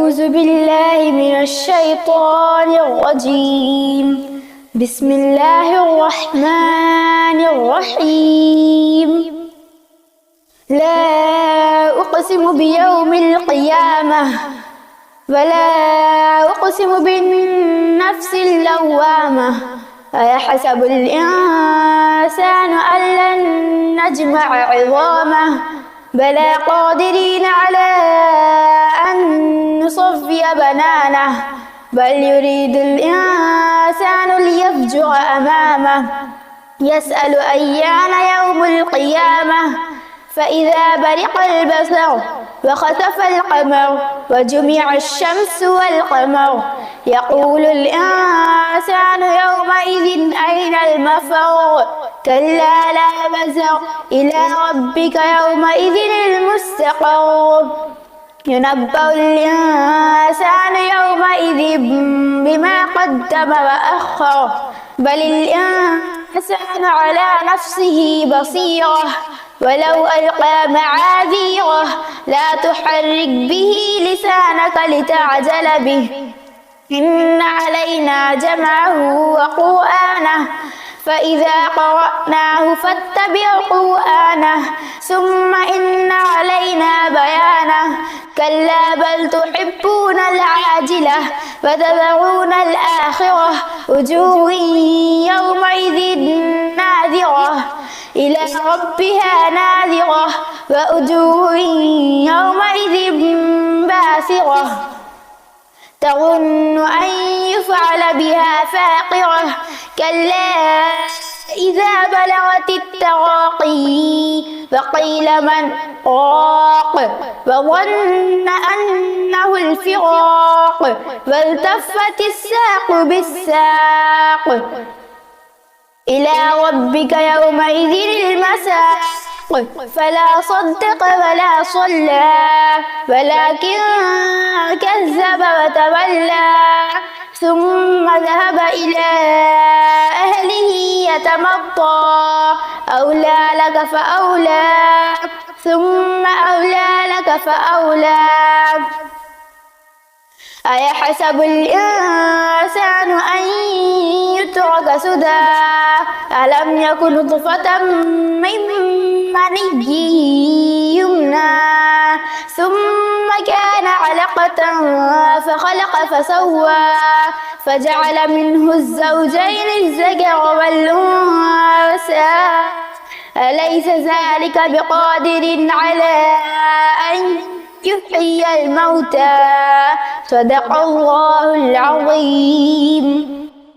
أعوذ بالله من الشيطان الرجيم. بسم الله الرحمن الرحيم. لا أقسم بيوم القيامة ولا أقسم بالنفس اللوامة أيحسب الإنسان أن لن نجمع عظامه بلى قادرين على أن نصفي بنانه بل يريد الإنسان ليفجر أمامه يسأل أيان يوم القيامة فإذا برق البصر وخسف القمر وجمع الشمس والقمر يقول الإنسان يومئذ أين المفر كلا لا وزر إلى ربك يومئذ المستقر ينبأ الإنسان يومئذ بما قدم وأخر بل الإنسان على نفسه بصيرة ولو ألقى معاذيره لا تحرك به لسانك لتعجل به إن علينا جمعه وقرآنه فإذا قرأناه فاتبع قرآنه ثم إن علينا بيانه كلا بل تحبون العاجلة وتذرون الآخرة وجوه يومئذ ناذرة إلى ربها ناذرة ووجوه يومئذ باسرة تظن أن يفعل بها فاقرة كلا إذا بلغت التراقي وقيل من راق وظن أنه الفراق والتفت الساق بالساق إلى ربك يومئذ المساق فلا صدق ولا صلى ولكن كذب وتولى ثم ذهب إلى أهله يتمطى أولى لك فأولى ثم أولى لك فأولى أيحسب الإنسان أن يترك سدى ألم يكن نطفة من مني يمنى ثم كان علقة فخلق فسوى فجعل منه الزوجين الذكر والأنثى أليس ذلك بقادر على أن يحيي الموتى صدق الله العظيم.